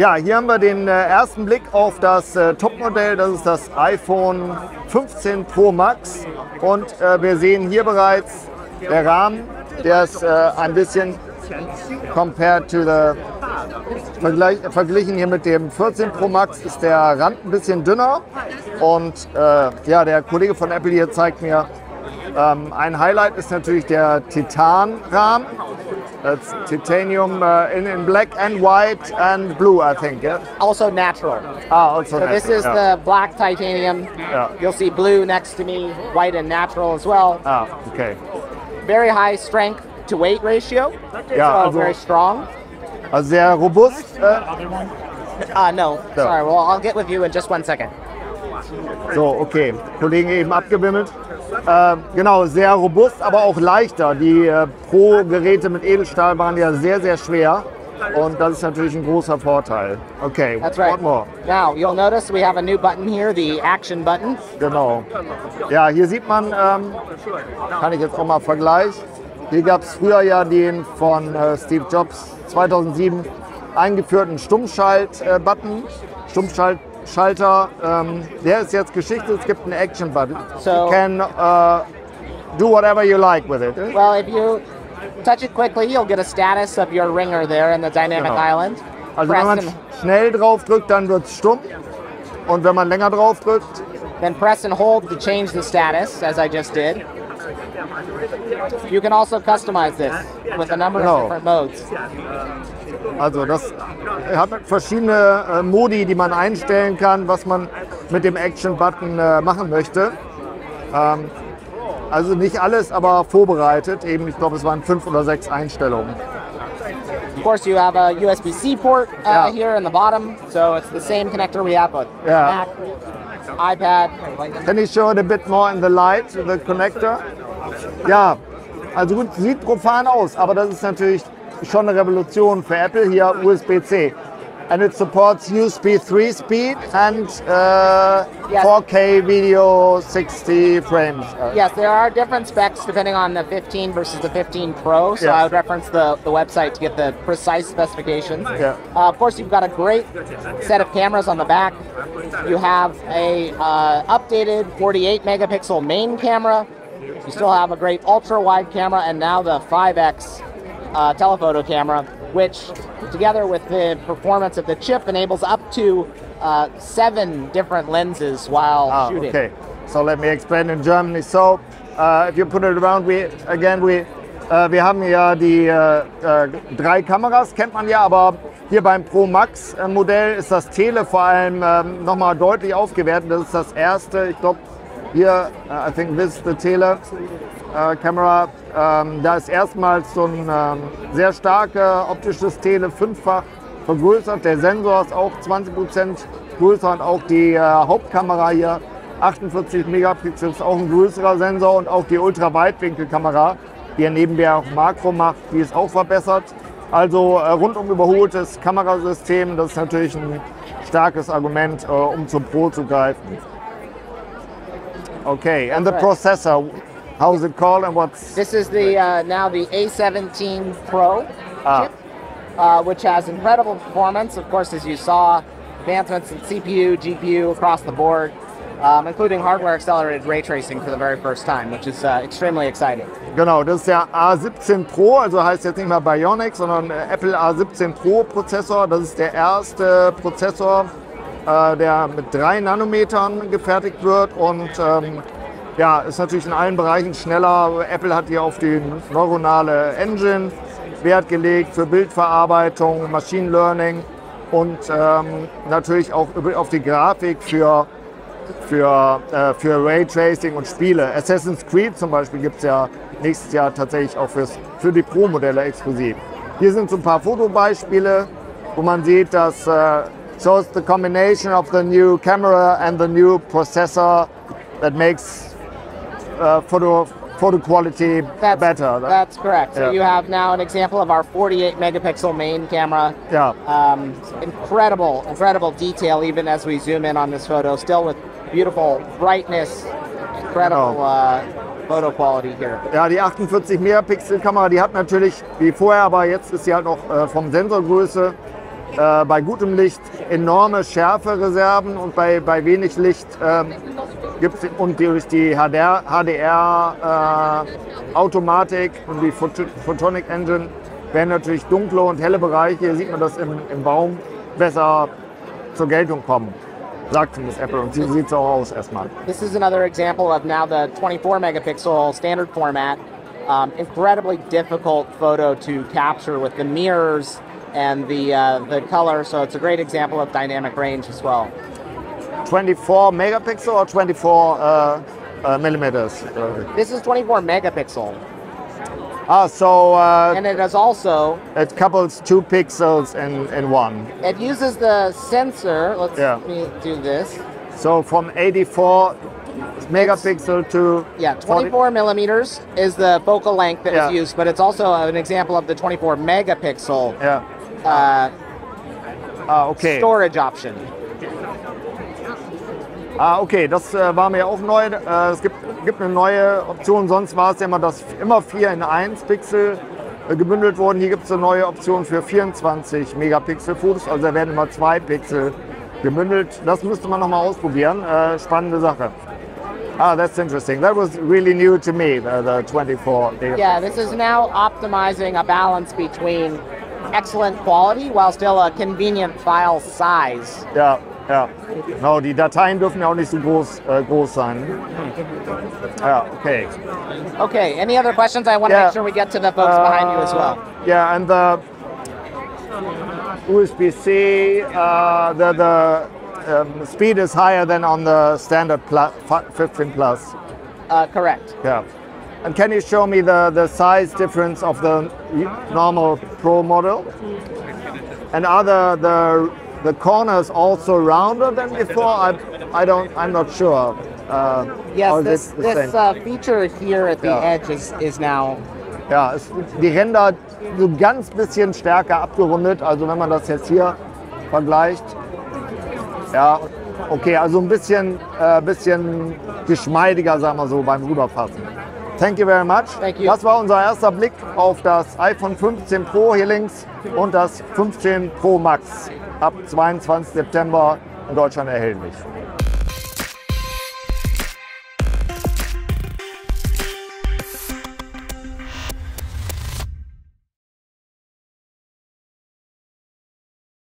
Ja, hier haben wir den ersten Blick auf das Topmodell. Das ist das iPhone 15 Pro Max. Und wir sehen hier bereits der Rahmen, der ist ein bisschen compared to the verglichen hier mit dem 14 Pro Max ist der Rand ein bisschen dünner. Und ja, der Kollege von Apple hier zeigt mir, ein Highlight ist natürlich der Titanrahmen. That's titanium in black and white and blue, I think. Yeah. Also natural. Ah, also so natural. This is the black titanium. Yeah. You'll see blue next to me, white and natural as well. Ah, okay. Very high strength to weight ratio. Ja, so also, very strong. Also sehr robust. No, sorry. Well, I'll get with you in just 1 second. So, okay. Kollegen eben abgewimmelt. Genau, sehr robust, aber auch leichter. Die Pro-Geräte mit Edelstahl waren ja sehr, sehr schwer. Und das ist natürlich ein großer Vorteil. Okay, that's right. One more. Now, you'll notice we have a new button here, the Action button. Genau. Ja, hier sieht man, kann ich jetzt auch mal vergleichen. Hier gab es früher ja den von Steve Jobs 2007 eingeführten Stummschalt-Button. Stummschalter, der ist jetzt Geschichte. Es gibt einen Action-Button. So, you can do whatever you like with it. Well, if you touch it quickly, you'll get a status of your ringer there in the dynamic island. Also wenn man schnell drauf drückt, dann wird es stumm. Und wenn man länger drauf drückt, then press and hold to change the status, as I just did. You can also customize this with a number of different modes. Also das hat verschiedene Modi, die man einstellen kann, was man mit dem Action-Button machen möchte. Also nicht alles, aber vorbereitet. Eben, ich glaube, es waren 5 oder 6 Einstellungen. Of course, you have a USB-C port here in the bottom, so it's the same connector we have with Mac, iPad. Can you show it a bit more in the light, the connector? Ja, also gut, sieht profan aus, aber das ist natürlich schon eine Revolution für Apple. Hier USB-C. And it supports USB 3 speed and 4K video, 60 frames. Yes, there are different specs depending on the 15 versus the 15 Pro, so I would reference the website to get the precise specifications. Yeah. Of course, you've got a great set of cameras on the back. You have a updated 48 megapixel main camera. You still have a great ultra-wide camera and now the 5X telephoto camera, which together with the performance of the chip enables up to 7 different lenses while shooting. Okay, so let me explain in Germany. So if you put it around, wir haben ja die 3 Kameras, kennt man ja, aber hier beim Pro Max Modell ist das Tele vor allem nochmal deutlich aufgewertet. Das ist das erste, ich glaube, hier, I think this is the Tele Camera. Da ist erstmals so ein sehr starkes optisches Tele 5-fach vergrößert. Der Sensor ist auch 20% größer und auch die Hauptkamera hier 48 Megapixel ist auch ein größerer Sensor und auch die Ultraweitwinkelkamera, die nebenbei auch Makro macht, die ist auch verbessert. Also rundum überholtes Kamerasystem, das ist natürlich ein starkes Argument, um zum Pro zu greifen. Okay, and the processor. How's it called and what's... This is the now the A17 Pro chip, which has incredible performance. Of course, as you saw, advancements in CPU, GPU across the board, including hardware-accelerated ray tracing for the very first time, which is extremely exciting. Genau, das ist der A17 Pro, also heißt jetzt nicht mehr Bionic, sondern Apple A17 Pro Prozessor. Das ist der erste Prozessor, der mit 3 Nanometern gefertigt wird und ja, ist natürlich in allen Bereichen schneller. Apple hat hier auf die neuronale Engine Wert gelegt für Bildverarbeitung, Machine Learning und natürlich auch auf die Grafik für Raytracing und Spiele. Assassin's Creed zum Beispiel gibt es ja nächstes Jahr tatsächlich auch für die Pro-Modelle exklusiv. Hier sind so ein paar Fotobeispiele, wo man sieht, dass shows the combination of the new camera and the new processor that makes photo quality better. That's correct. So you have now an example of our 48 megapixel main camera. Yeah. Incredible detail even as we zoom in on this photo, still with beautiful brightness, incredible photo quality here. Ja, die 48 Megapixel Kamera, die hat natürlich wie vorher, aber jetzt ist sie halt noch vom Sensorgröße bei gutem Licht enorme Schärfereserven und bei wenig Licht gibt es und durch die HDR-Automatik und die Photonic Engine werden natürlich dunkle und helle Bereiche, hier sieht man das im Baum, besser zur Geltung kommen. Sagt zumindest Apple und so sieht es auch aus erstmal. This is another example of now the 24 megapixel standard format. Incredibly difficult photo to capture with the mirrors and the color, so it's a great example of dynamic range as well. 24 megapixel or 24 millimeters? This is 24 megapixel. So and it is also... It couples 2 pixels in one. It uses the sensor, let me do this. So from 84 megapixel to... Yeah, 24 millimeters is the focal length that was used, but it's also an example of the 24 megapixel okay. storage option. Okay, das war mir auch neu. Es gibt eine neue Option, sonst war es ja immer, dass immer 4 in 1 Pixel gebündelt wurden. Hier gibt es eine neue Option für 24 Megapixel Fotos, also da werden immer 2 Pixel gebündelt. Das müsste man nochmal ausprobieren. Spannende Sache. That's interesting. That was really new to me, the 24. Yeah, this is now optimizing a balance between excellent quality while still a convenient file size. Ja. Genau, die Dateien dürfen ja auch nicht so groß sein. Ja, okay. Okay, any other questions? I want to make sure we get to the folks behind you as well. Yeah, and the USB-C, the speed is higher than on the standard 15 Plus. Correct. Yeah. And can you show me the size difference of the normal Pro model? And are the corners also rounder than before? I'm not sure. Yes, this feature here at the edge is now... Ja, die Ränder so ganz bisschen stärker abgerundet, also wenn man das jetzt hier vergleicht. Ja, okay, also ein bisschen geschmeidiger, sagen wir so, beim Rüberfassen. Thank you very much. Thank you. Das war unser erster Blick auf das iPhone 15 Pro hier links und das 15 Pro Max ab 22. September in Deutschland erhältlich.